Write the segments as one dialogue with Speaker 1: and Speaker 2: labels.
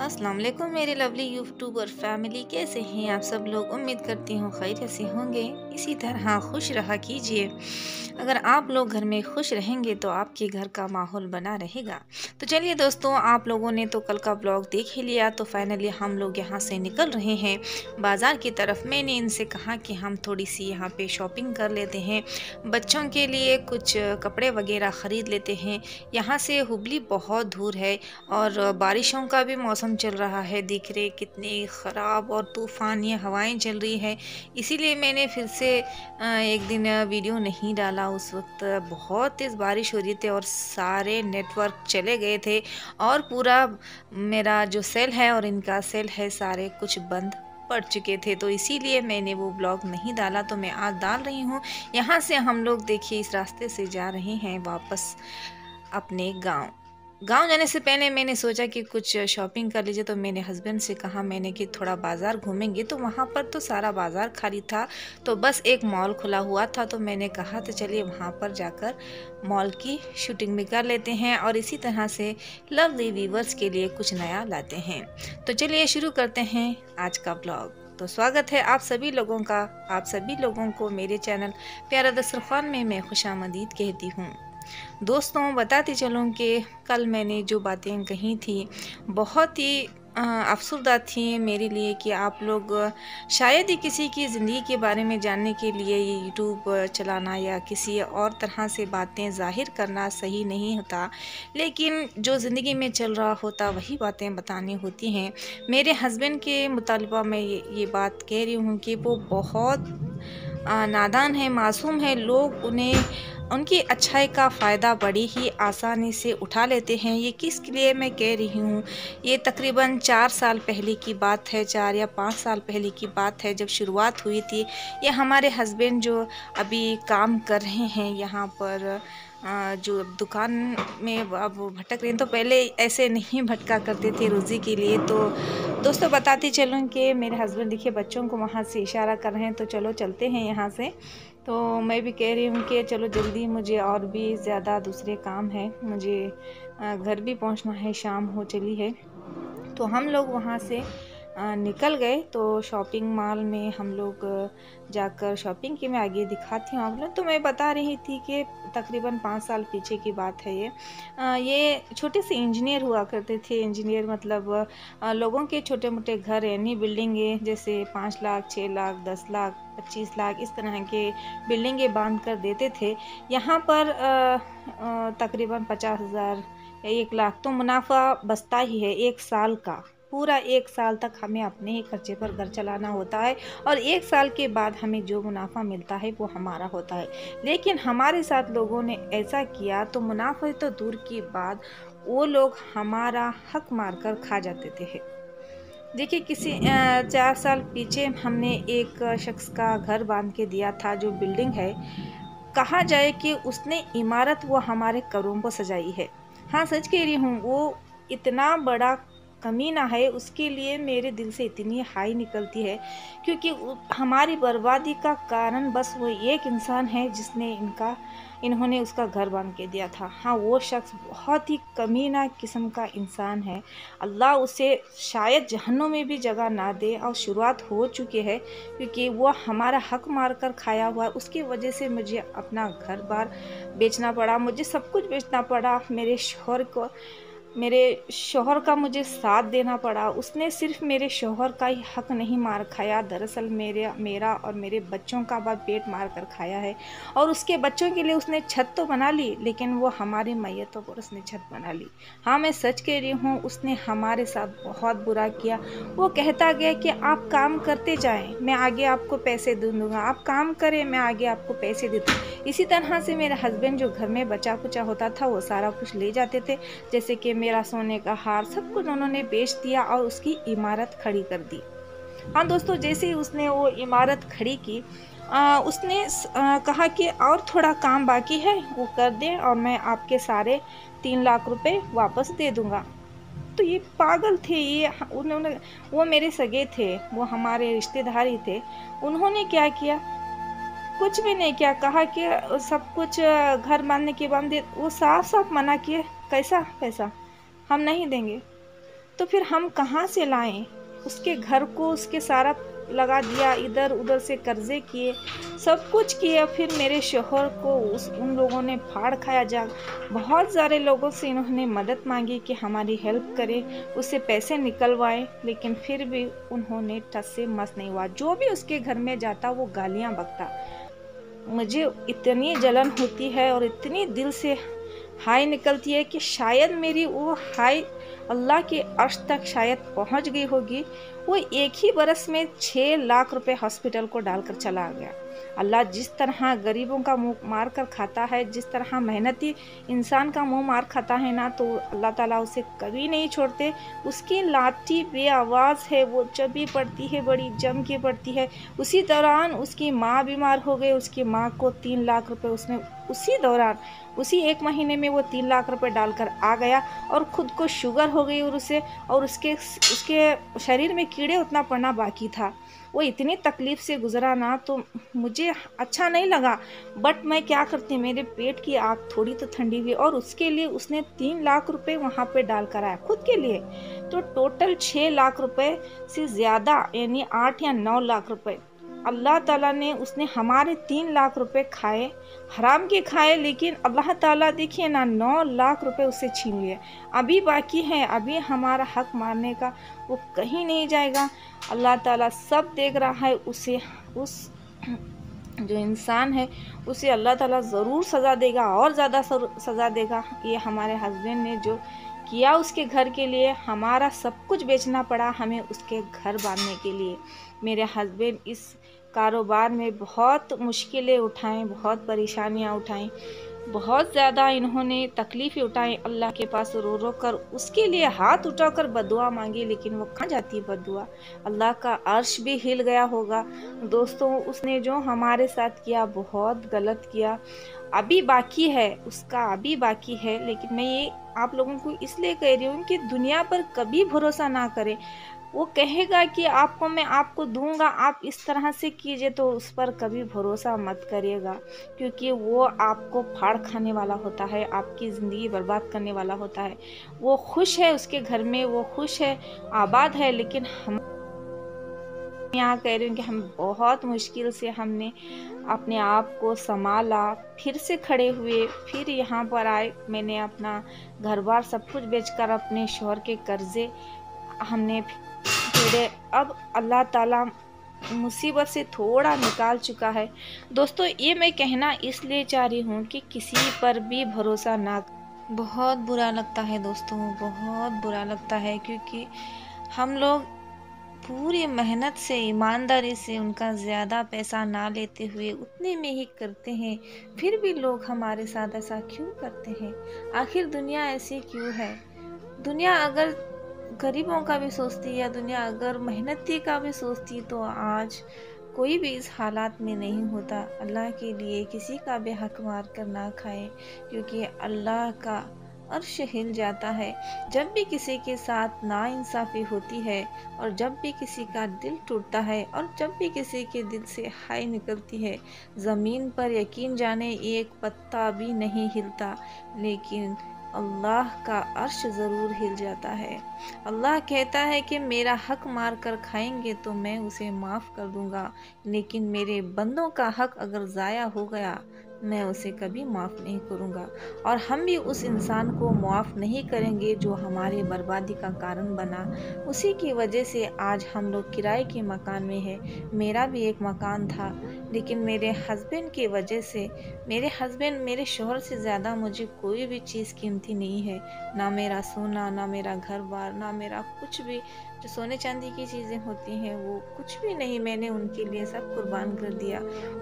Speaker 1: अस्सलाम वालेकुम मेरे लवली यूट्यूबर फैमिली, कैसे हैं आप सब लोग। उम्मीद करती हूँ खैरियत से होंगे। इसी तरह खुश रहा कीजिए। अगर आप लोग घर में खुश रहेंगे तो आपके घर का माहौल बना रहेगा। तो चलिए दोस्तों, आप लोगों ने तो कल का ब्लॉग देख ही लिया, तो फाइनली हम लोग यहाँ से निकल रहे हैं बाज़ार की तरफ। मैंने इनसे कहा कि हम थोड़ी सी यहाँ पे शॉपिंग कर लेते हैं, बच्चों के लिए कुछ कपड़े वगैरह ख़रीद लेते हैं। यहाँ से हुबली बहुत दूर है और बारिशों का भी मौसम चल रहा है। दिख रहे कितनी ख़राब और तूफ़ानी हवाएं चल रही है, इसीलिए मैंने फिर से एक दिन वीडियो नहीं डाला। उस वक्त बहुत तेज़ बारिश हो रही थी और सारे नेटवर्क चले गए थे और पूरा मेरा जो सेल है और इनका सेल है सारे कुछ बंद पड़ चुके थे, तो इसीलिए मैंने वो ब्लॉग नहीं डाला। तो मैं आज डाल रही हूँ। यहाँ से हम लोग देखिए इस रास्ते से जा रहे हैं वापस अपने गांव जाने से पहले मैंने सोचा कि कुछ शॉपिंग कर लीजिए। तो मैंने हस्बैंड से कहा मैंने कि थोड़ा बाज़ार घूमेंगे, तो वहाँ पर तो सारा बाज़ार खाली था, तो बस एक मॉल खुला हुआ था। तो मैंने कहा तो चलिए वहाँ पर जाकर मॉल की शूटिंग भी कर लेते हैं और इसी तरह से लवली व्यूअर्स के लिए कुछ नया लाते हैं। तो चलिए शुरू करते हैं आज का ब्लॉग। तो स्वागत है आप सभी लोगों का, आप सभी लोगों को मेरे चैनल प्यारा दस्तरखान में मैं खुशामदीद कहती हूँ। दोस्तों, बताती चलूँ कि कल मैंने जो बातें कही थी बहुत ही अफसरदा थी मेरे लिए कि आप लोग शायद ही किसी की ज़िंदगी के बारे में जानने के लिए ये यूट्यूब चलाना या किसी और तरह से बातें ज़ाहिर करना सही नहीं होता, लेकिन जो ज़िंदगी में चल रहा होता वही बातें बतानी होती हैं। मेरे हस्बैंड के मुतालिबा मैं ये बात कह रही हूँ कि वो बहुत नादान है, मासूम है। लोग उनकी अच्छाई का फ़ायदा बड़ी ही आसानी से उठा लेते हैं। ये किस लिए मैं कह रही हूँ, ये तकरीबन 4 साल पहले की बात है, 4 या 5 साल पहले की बात है जब शुरुआत हुई थी। ये हमारे हस्बैंड जो अभी काम कर रहे हैं यहाँ पर जो दुकान में अब वो भटक रहे हैं, तो पहले ऐसे नहीं भटका करते थे रोज़ी के लिए। तो दोस्तों बताती चलूँ कि मेरे हस्बैंड देखिए बच्चों को वहाँ से इशारा कर रहे हैं, तो चलो चलते हैं यहाँ से। तो मैं भी कह रही हूँ कि चलो जल्दी, मुझे और भी ज़्यादा दूसरे काम हैं, मुझे घर भी पहुँचना है, शाम हो चली है। तो हम लोग वहाँ से निकल गए। तो शॉपिंग मॉल में हम लोग जाकर शॉपिंग की मैं आगे दिखाती हूँ आप लोग। तो मैं बता रही थी कि तकरीबन 5 साल पीछे की बात है ये छोटे से इंजीनियर हुआ करते थे। इंजीनियर मतलब लोगों के छोटे मोटे घर यानी बिल्डिंगें, जैसे 5 लाख 6 लाख 10 लाख 25 लाख इस तरह के बिल्डिंगें बांध कर देते थे। यहाँ पर तकरीबन 50,000 या 1 लाख तो मुनाफा बचता ही है एक साल का। पूरा 1 साल तक हमें अपने ही खर्चे पर घर चलाना होता है और 1 साल के बाद हमें जो मुनाफा मिलता है वो हमारा होता है। लेकिन हमारे साथ लोगों ने ऐसा किया तो मुनाफा तो दूर की बात, वो लोग हमारा हक मार कर खा जाते थे। देखिए किसी 4 साल पीछे हमने एक शख्स का घर बांध के दिया था, जो बिल्डिंग है, कहा जाए कि उसने इमारत वो हमारे करों को सजाई है। हाँ सच कह रही हूँ, वो इतना बड़ा कमीना है, उसके लिए मेरे दिल से इतनी हाई निकलती है, क्योंकि हमारी बर्बादी का कारण बस वो एक इंसान है जिसने इन्होंने उसका घर बांध के दिया था। हाँ, वो शख्स बहुत ही कमीना किस्म का इंसान है। अल्लाह उसे शायद जहन्नुम में भी जगह ना दे, और शुरुआत हो चुकी है, क्योंकि वो हमारा हक मार कर खाया हुआ है। उसकी वजह से मुझे अपना घर बार बेचना पड़ा, मुझे सब कुछ बेचना पड़ा, मेरे शोहर का मुझे साथ देना पड़ा। उसने सिर्फ मेरे शोहर का ही हक नहीं मार खाया, दरअसल मेरा और मेरे बच्चों का भी पेट मार कर खाया है। और उसके बच्चों के लिए उसने छत तो बना ली, लेकिन वो हमारी मैयतों पर उसने छत बना ली। हाँ मैं सच कह रही हूँ, उसने हमारे साथ बहुत बुरा किया। वो कहता गया कि आप काम करते जाएं, मैं आगे आपको पैसे दूंगा, आप काम करें, मैं आगे आपको पैसे देता हूँ। इसी तरह से मेरे हस्बैंड जो घर में बचा कुचा होता था वो सारा कुछ ले जाते थे, जैसे कि मेरा सोने का हार सब कुछ उन्होंने बेच दिया और उसकी इमारत खड़ी कर दी। हाँ दोस्तों, जैसे ही उसने वो इमारत खड़ी की, उसने कहा कि और थोड़ा काम बाकी है वो कर दें और मैं आपके सारे 3 लाख रुपए वापस दे दूंगा। तो ये पागल थे ये, वो मेरे सगे थे, वो हमारे रिश्तेदार ही थे। उन्होंने क्या किया, कुछ भी नहीं किया, कहा कि सब कुछ घर बांधने के बाद वो साफ साफ मना किए। कैसा पैसा हम नहीं देंगे। तो फिर हम कहाँ से लाएं? उसके घर को उसके सारा लगा दिया, इधर उधर से कर्जे किए, सब कुछ किया। फिर मेरे शोहर को उन लोगों ने फाड़ खाया। जा बहुत सारे लोगों से इन्होंने मदद मांगी कि हमारी हेल्प करें, उससे पैसे निकलवाएं, लेकिन फिर भी उन्होंने टस से मस नहीं हुआ। जो भी उसके घर में जाता वो गालियां बकता। मुझे इतनी जलन होती है और इतनी दिल से हाय निकलती है कि शायद मेरी वो हाय अल्लाह के अर्श तक शायद पहुंच गई होगी। वो एक ही बरस में 6 लाख रुपए हॉस्पिटल को डालकर चला गया। अल्लाह जिस तरह गरीबों का मुंह मार कर खाता है, जिस तरह मेहनती इंसान का मुंह मार खाता है ना, तो अल्लाह ताला उसे कभी नहीं छोड़ते। उसकी लाठी बे आवाज़ है, वो जब भी पड़ती है बड़ी जम के पड़ती है। उसी दौरान उसकी माँ बीमार हो गई। उसकी माँ को 3 लाख रुपए उसने उसी दौरान, उसी 1 महीने में वो 3 लाख रुपए डालकर आ गया। और ख़ुद को शुगर हो गई, और उसके शरीर में कीड़े उतना पड़ना बाकी था। वो इतनी तकलीफ़ से गुजरा ना, तो मुझे अच्छा नहीं लगा। बट मैं क्या करती, मेरे पेट की आग थोड़ी तो ठंडी हुई। और उसके लिए उसने 3 लाख रुपए वहाँ पे डाल कर आया खुद के लिए। तो टोटल 6 लाख रुपए से ज़्यादा, यानी 8 या 9 लाख रुपए अल्लाह ताला ने, उसने हमारे 3 लाख रुपए खाए, हराम के खाए। लेकिन अल्लाह ताला देखिए ना, 9 लाख रुपए उससे छीन लिए। अभी बाकी है, अभी हमारा हक मारने का वो कहीं नहीं जाएगा। अल्लाह ताला सब देख रहा है। उसे, उस जो इंसान है उसे अल्लाह ताला ज़रूर सज़ा देगा, और ज़्यादा सज़ा देगा। ये हमारे हस्बैंड ने जो किया उसके घर के लिए, हमारा सब कुछ बेचना पड़ा हमें उसके घर बांधने के लिए। मेरे हस्बैंड इस कारोबार में बहुत मुश्किलें उठाएं, बहुत परेशानियां उठाएं, बहुत ज़्यादा इन्होंने तकलीफ़ें उठाई। अल्लाह के पास रो रो कर उसके लिए हाथ उठाकर बदुआ मांगी, लेकिन वो कहाँ जाती बदुआ। अल्लाह का अर्श भी हिल गया होगा। दोस्तों, उसने जो हमारे साथ किया बहुत गलत किया। अभी बाकी है उसका, अभी बाकी है। लेकिन मैं ये आप लोगों को इसलिए कह रही हूँ कि दुनिया पर कभी भरोसा ना करें। वो कहेगा कि आपको मैं आपको दूंगा, आप इस तरह से कीजिए, तो उस पर कभी भरोसा मत करिएगा, क्योंकि वो आपको फाड़ खाने वाला होता है, आपकी ज़िंदगी बर्बाद करने वाला होता है। वो खुश है उसके घर में, वो खुश है, आबाद है। लेकिन हम यहाँ कह रही हूँ कि हम बहुत मुश्किल से हमने अपने आप को संभाला, फिर से खड़े हुए, फिर यहाँ पर आए। मैंने अपना घर बार सब कुछ बेचकर अपने शौहर के कर्जे हमने फेड़े। अब अल्लाह ताला मुसीबत से थोड़ा निकाल चुका है। दोस्तों, ये मैं कहना इसलिए चाह रही हूँ कि किसी पर भी भरोसा ना। बहुत बुरा लगता है दोस्तों, बहुत बुरा लगता है, क्योंकि हम लोग पूरी मेहनत से, ईमानदारी से उनका ज़्यादा पैसा ना लेते हुए उतने में ही करते हैं, फिर भी लोग हमारे साथ ऐसा क्यों करते हैं? आखिर दुनिया ऐसी क्यों है? दुनिया अगर गरीबों का भी सोचती, या दुनिया अगर मेहनती का भी सोचती, तो आज कोई भी इस हालात में नहीं होता। अल्लाह के लिए किसी का भी हक मार कर ना खाए, क्योंकि अल्लाह का अर्श हिल जाता है जब भी किसी के साथ नाइंसाफ़ी होती है, और जब भी किसी का दिल टूटता है, और जब भी किसी के दिल से हाय निकलती है। ज़मीन पर यकीन जाने एक पत्ता भी नहीं हिलता, लेकिन अल्लाह का अर्श ज़रूर हिल जाता है। अल्लाह कहता है कि मेरा हक मार कर खाएंगे तो मैं उसे माफ़ कर दूंगा, लेकिन मेरे बंदों का हक अगर ज़ाया हो गया, मैं उसे कभी माफ़ नहीं करूँगा। और हम भी उस इंसान को माफ़ नहीं करेंगे जो हमारे बर्बादी का कारण बना। उसी की वजह से आज हम लोग किराए के मकान में हैं। मेरा भी एक मकान था, लेकिन मेरे हस्बैंड की वजह से, मेरे शोहर से ज़्यादा मुझे कोई भी चीज़ कीमती नहीं है। ना मेरा सोना, ना मेरा घर बार, ना मेरा कुछ भी। जो सोने चांदी की चीज़ें होती हैं वो कुछ भी नहीं, मैंने उनके लिए सब कुर्बान कर दिया।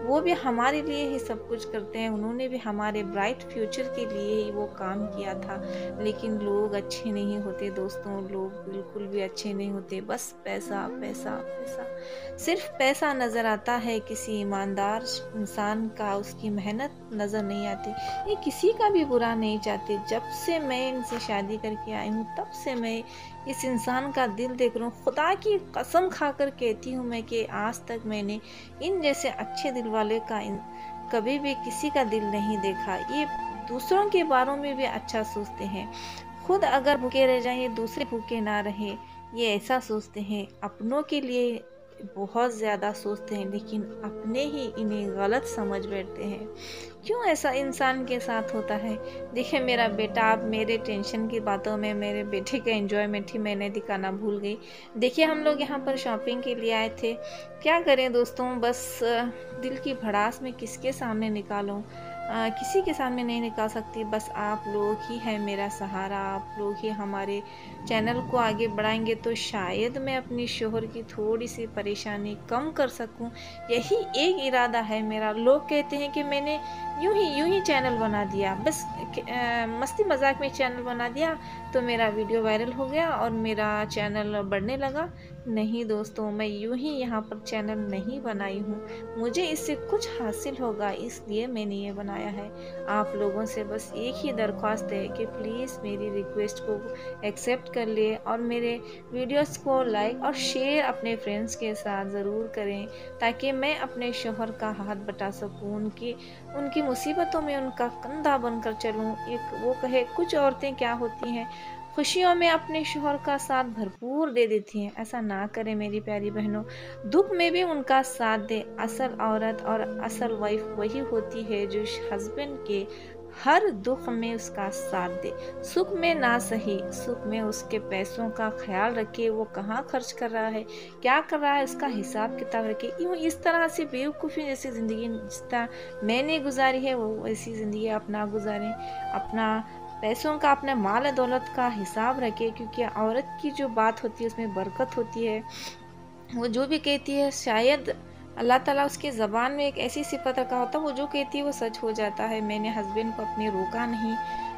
Speaker 1: वो भी हमारे लिए ही सब कुछ करते हैं। उन्होंने भी हमारे ब्राइट फ्यूचर के लिए ही वो काम किया था। लेकिन लोग अच्छे नहीं होते दोस्तों, लोग बिल्कुल भी अच्छे नहीं होते। बस पैसा पैसा पैसा, सिर्फ पैसा नज़र आता है किसी ईमानदार इंसान का, उसकी मेहनत नज़र नहीं आती। ये किसी का भी बुरा नहीं चाहते। जब से मैं इनसे शादी करके आई हूँ, तब से मैं इस इंसान का दिल देख रहा हूँ। खुदा की कसम खाकर कहती हूँ मैं कि आज तक मैंने इन जैसे अच्छे दिल वाले का कभी भी किसी का दिल नहीं देखा। ये दूसरों के बारे में भी अच्छा सोचते हैं, खुद अगर भूखे रह जाएं दूसरे भूखे ना रहे, ये ऐसा सोचते हैं। अपनों के लिए बहुत ज़्यादा सोचते हैं लेकिन अपने ही इन्हें गलत समझ बैठते हैं। क्यों ऐसा इंसान के साथ होता है? देखिए मेरा बेटा, आप मेरे टेंशन की बातों में मेरे बेटे का एंजॉयमेंट ही मैंने दिखाना भूल गई। देखिए हम लोग यहाँ पर शॉपिंग के लिए आए थे। क्या करें दोस्तों, बस दिल की भड़ास में किसके सामने निकालूं? किसी के सामने नहीं निकाल सकती। बस आप लोग ही हैं मेरा सहारा, आप लोग ही हमारे चैनल को आगे बढ़ाएंगे तो शायद मैं अपनी शोहर की थोड़ी सी परेशानी कम कर सकूं। यही एक इरादा है मेरा। लोग कहते हैं कि मैंने यूं ही चैनल बना दिया, बस मस्ती मजाक में चैनल बना दिया तो मेरा वीडियो वायरल हो गया और मेरा चैनल बढ़ने लगा। नहीं दोस्तों, मैं यूं ही यहाँ पर चैनल नहीं बनाई हूँ। मुझे इससे कुछ हासिल होगा इसलिए मैंने ये बनाया है। आप लोगों से बस एक ही दरख्वास्त है कि प्लीज़ मेरी रिक्वेस्ट को एक्सेप्ट कर ले और मेरे वीडियोस को लाइक और शेयर अपने फ्रेंड्स के साथ ज़रूर करें, ताकि मैं अपने शोहर का हाथ बटा सकूं, उनकी मुसीबतों में उनका कंधा बनकर चलूं। एक वो कहे, कुछ औरतें क्या होती हैं, खुशियों में अपने शोहर का साथ भरपूर दे देती हैं। ऐसा ना करें मेरी प्यारी बहनों, दुख में भी उनका साथ दे। असल औरत और असल वाइफ वही होती है जो हस्बैंड के हर दुख में उसका साथ दे। सुख में ना सही, सुख में उसके पैसों का ख्याल रखे, वो कहाँ खर्च कर रहा है, क्या कर रहा है, उसका हिसाब किताब रखे। यूँ इस तरह से बेवकूफ़ी जैसी ज़िंदगी जिस तरह मैंने गुजारी है वो वैसी ज़िंदगी अपना गुजारें। अपना पैसों का, अपने माल दौलत का हिसाब रखे, क्योंकि औरत की जो बात होती है उसमें बरकत होती है। वो जो भी कहती है शायद अल्लाह ताला उसके ज़बान में एक ऐसी सिफत रखा होता है, वो जो कहती है वो सच हो जाता है। मैंने हस्बैंड को अपने रोका नहीं,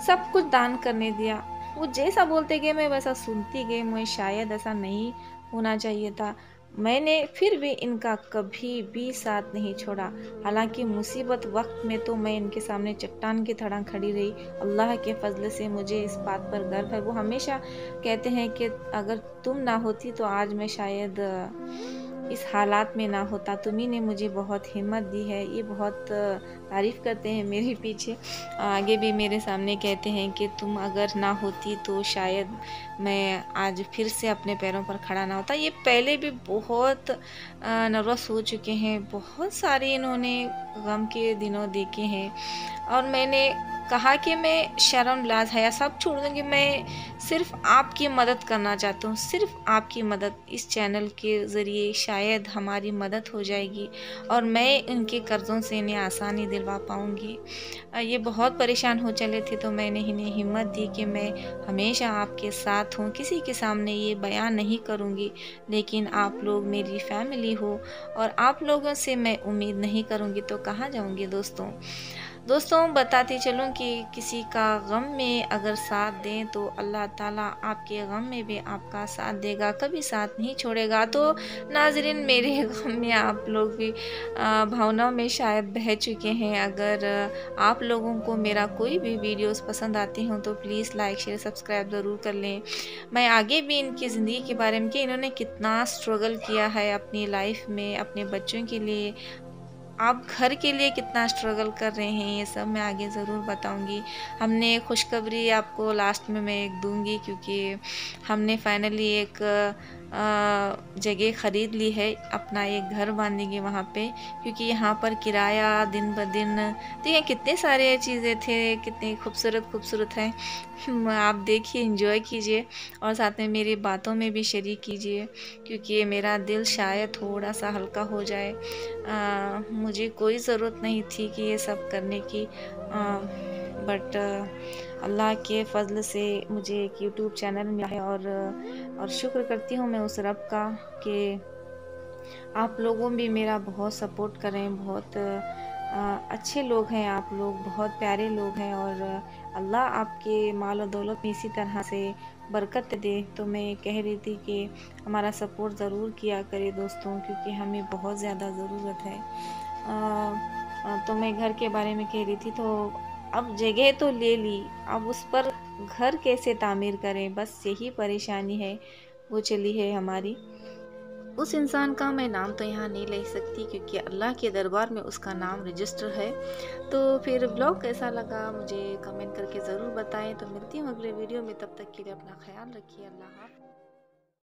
Speaker 1: सब कुछ दान करने दिया। वो जैसा बोलते गए मैं वैसा सुनती गई। मैं शायद ऐसा नहीं होना चाहिए था। मैंने फिर भी इनका कभी भी साथ नहीं छोड़ा। हालांकि मुसीबत वक्त में तो मैं इनके सामने चट्टान की तरह खड़ी रही। अल्लाह के फजल से मुझे इस बात पर गर्व है। वो हमेशा कहते हैं कि अगर तुम ना होती तो आज मैं शायद इस हालात में ना होता। तुम्ही ने मुझे बहुत हिम्मत दी है। ये बहुत तारीफ़ करते हैं मेरे पीछे, आगे भी मेरे सामने कहते हैं कि तुम अगर ना होती तो शायद मैं आज फिर से अपने पैरों पर खड़ा ना होता। ये पहले भी बहुत नर्वस हो चुके हैं, बहुत सारे इन्होंने गम के दिनों देखे हैं और मैंने कहा कि मैं शर्म लाज हया सब छोड़ दूँगी। मैं सिर्फ़ आपकी मदद करना चाहता हूँ, सिर्फ़ आपकी मदद। इस चैनल के ज़रिए शायद हमारी मदद हो जाएगी और मैं इनके कर्ज़ों से इन्हें आसानी दिलवा पाऊँगी। ये बहुत परेशान हो चले थे तो मैंने इन्हें हिम्मत दी कि मैं हमेशा आपके साथ हूँ। किसी के सामने ये बयान नहीं करूँगी, लेकिन आप लोग मेरी फैमिली हो और आप लोगों से मैं उम्मीद नहीं करूँगी तो कहाँ जाऊँगी दोस्तों बताती चलूँ कि किसी का गम में अगर साथ दें तो अल्लाह ताला आपके गम में भी आपका साथ देगा, कभी साथ नहीं छोड़ेगा। तो नाज़रीन, मेरे गम में आप लोग भी भावनाओं में शायद बह चुके हैं। अगर आप लोगों को मेरा कोई भी वीडियोस पसंद आती हों तो प्लीज़ लाइक शेयर सब्सक्राइब ज़रूर कर लें। मैं आगे भी इनकी ज़िंदगी के बारे में कि इन्होंने कितना स्ट्रगल किया है अपनी लाइफ में, अपने बच्चों के लिए, आप घर के लिए कितना स्ट्रगल कर रहे हैं, ये सब मैं आगे ज़रूर बताऊंगी। हमने खुशखबरी आपको लास्ट में मैं एक दूंगी, क्योंकि हमने फाइनली एक जगह ख़रीद ली है, अपना एक घर बांधेंगे वहाँ पे, क्योंकि यहाँ पर किराया दिन ब दिन देखिए कितने सारे चीज़ें थे, कितनी खूबसूरत है। आप देखिए, एंजॉय कीजिए और साथ में मेरी बातों में भी शरीक कीजिए, क्योंकि मेरा दिल शायद थोड़ा सा हल्का हो जाए। मुझे कोई ज़रूरत नहीं थी कि ये सब करने की, बट अल्लाह के फ़ज़ल से मुझे एक यूट्यूब चैनल मिला है और शुक्र करती हूँ मैं उस रब का कि आप लोगों भी मेरा बहुत सपोर्ट करें। बहुत अच्छे लोग हैं आप लोग, बहुत प्यारे लोग हैं और अल्लाह आपके माल और दौलत में इसी तरह से बरकत दे। तो मैं कह रही थी कि हमारा सपोर्ट ज़रूर किया करे दोस्तों, क्योंकि हमें बहुत ज़्यादा ज़रूरत है। तो मैं घर के बारे में कह रही थी, तो अब जगह तो ले ली, अब उस पर घर कैसे तामीर करें, बस यही परेशानी है वो चली है हमारी। उस इंसान का मैं नाम तो यहाँ नहीं ले सकती क्योंकि अल्लाह के दरबार में उसका नाम रजिस्टर है। तो फिर ब्लॉग कैसा लगा मुझे कमेंट करके ज़रूर बताएं। तो मिलती हूँ अगले वीडियो में, तब तक के लिए अपना ख्याल रखिए। अल्लाह हाफ़िज़।